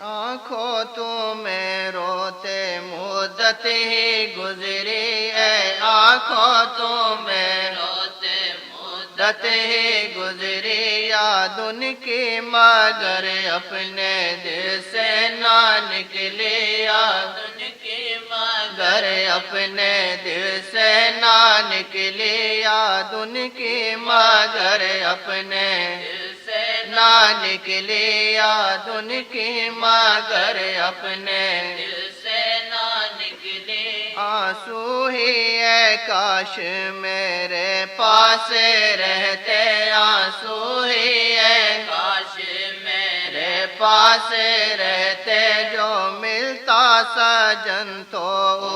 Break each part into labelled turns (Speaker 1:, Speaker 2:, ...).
Speaker 1: آنکھوں تمہیں روتے مدت ہی گزری ہے، آنکھوں تمہیں روتے مدت ہی گزری، یاد ان کی مگر اپنے دل سے نہ نکلی، یاد ان کی مگر اپنے دل سے نہ نکلی، یاد ان کی مگر اپنے دل سے نہ نکلی، یاد ان کی مگر اپنے دل سے نہ نکلی۔ آنسو ہی اے کاش میرے پاس رہتے، آنسو ہی اے کاش میرے پاس رہتے، جو ملتا سجن تو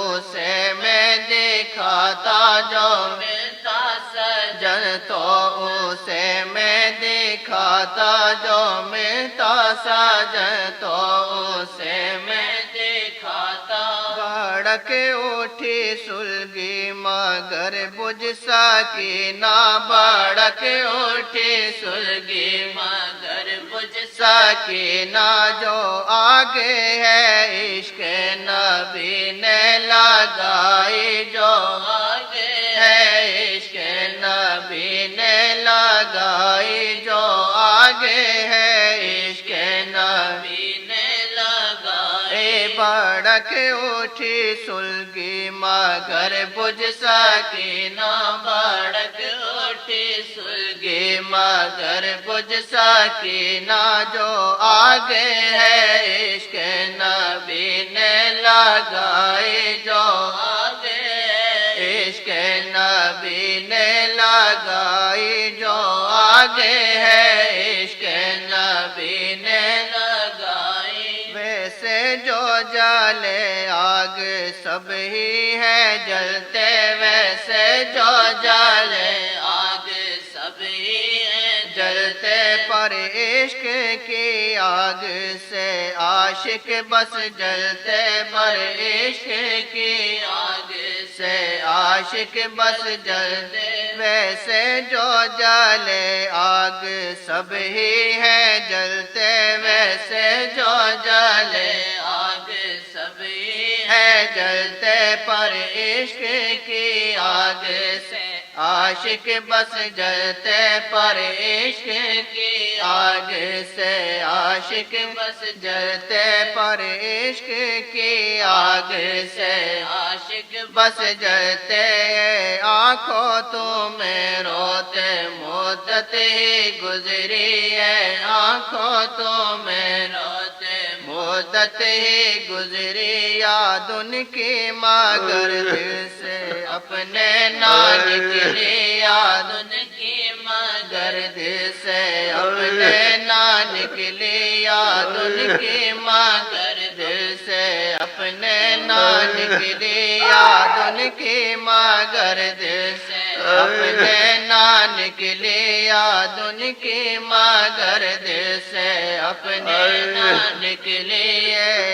Speaker 1: اسے میں دکھاتا، جو ملتا سجن تو اسے میں دکھاتا، جو ملتا سجن تو اسے میں دکھاتا۔ بھڑک اٹھی سلگی مگر بجھ سکی نہ، بھڑک اٹھی سلگی مگر بجھ سکی نہ، جو آگے ہے عشق نبی نے لگائی، جو آگے ہے عشق نبی نے لگائی، جو آگے ہے عشق نبی نے لگائی۔ بھڑک اٹھی سلگی مگر بجھ سکی نہ، بھڑک اٹھی سلگی مگر بجھ سکی نہ، جو آگے ہے عشق نبی نے لگائی، جو آگے ہے عشق نبی نے لگائی، جو آگے ہے عشق نبی نے لگائی۔ ویسے جو جلے آگ سب ہی ہے جلتے، ویسے جو جلے آگ سب ہی ہے جلتے، پر عشق کی آگ سے عاشق بس جلتے، پر عشق کی آگ سے عاشق بس جلتے۔ ویسے جو جلے آگ سب ہی ہے جلتے، ویسے جو جلے آگ سب ہی ہے جلتے، پر عشق کی آگ سے عاشق بس جلتے، پر عشق کی آگ سے عاشق بس جلتے، پر عشق کی آگ سے عاشق بس جلتے۔ آنکھوں تمہیں روتے مدت ہی گزری ہے، آنکھوں تمہیں روتے مدت ہی گزری، یاد ان کی مگر دل سے اپنے نہ نکلی، یاد ان کی مگر دل سے اپنے نہ نکلی، یاد ان کی مگر دل سے اپنے نہ نکلی، یاد ان کی مگر دل سے اپنے نہ نکلی، یاد ان کی مگر دل سے اپنے نہ نکلی۔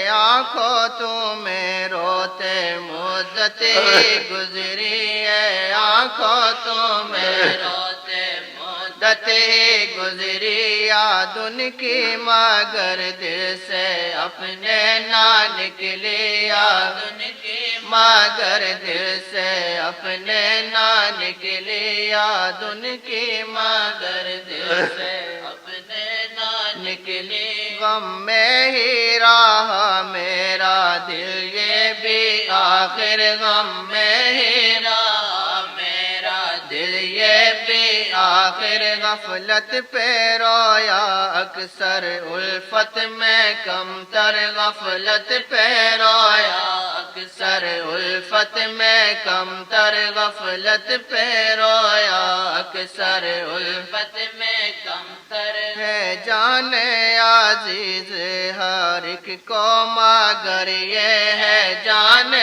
Speaker 1: آنکھوں تمہیں روتے مدت ہی گزری ہے، آنکھوں تمہیں روتے مدت ہی گزری، یاد ان کی مگر دل سے اپنے نہ نکلی، یاد ان کی مگر دل سے اپنے نہ نکلی، یاد ان کی مگر دل سے اپنے نہ نکلی۔ غم میں ہی رہا میرا دل یہ بھی آخر، غم میں ہی رہا میرا دل یہ بھی آخر، غفلت پہ رویا اکثر الفت میں کم تر، غفلت پہ رویا اکثر الفت میں کم تر، غفلت پہ رویا اکثر الفت میں کم تر۔ ہے جان عزیز ہر ایک کو مگر یہ ہے جان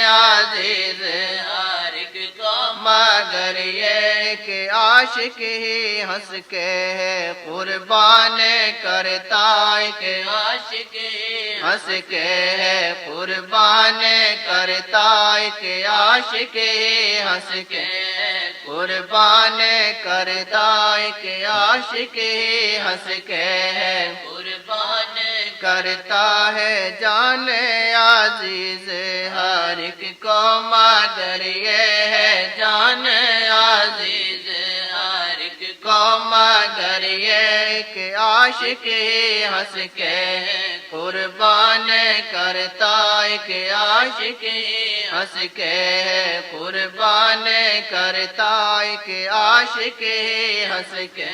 Speaker 1: عزیز ہر ایک کو مگر یہ کہ عاشق ہی ہنس کے ہے قربان کرتا، کہ عاشق ہی ہنس کے ہے قربان کرتا، کہ عاشق ہی ہنس کے قربان کرتا، کہ عاشق ہی ہنس کے قربان کرتا ہے جان عزیز ہر ایک کو مگر یہ ہے جان عزیز ہر ایک کو مگر یہ ایک عاشق ہنس کے قربان کرتا ایک عاشق ہنس کے قربان کرتا ایک عاشق ہنس کے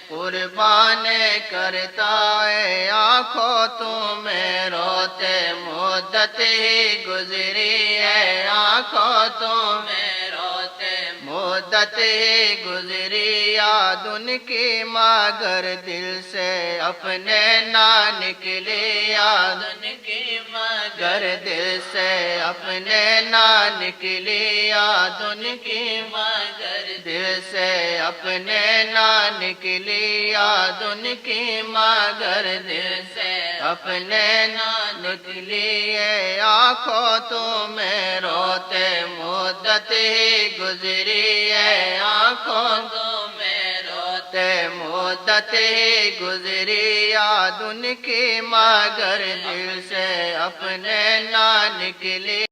Speaker 1: قربان کرتا ہے آنکھوں تمہیں روتے مدت ہی گزری ہے آنکھوں تمہیں روتے مدت ہی گزری یاد ان کی مگر دل سے اپنے نہ نکلی یاد ان کی مگر دل سے اپنے نہ نکلی یاد ان کی مگر دل سے اپنے نہ نکلی یاد ان کی مگر دل سے اپنے نہ نکلی ہے آنکھوں تمہیں روتے مدت ہی گزری ہے آنکھوں تمہیں روتے مدت ہی گزری یاد ان کی مگر دل سے اپنے نہ نکلی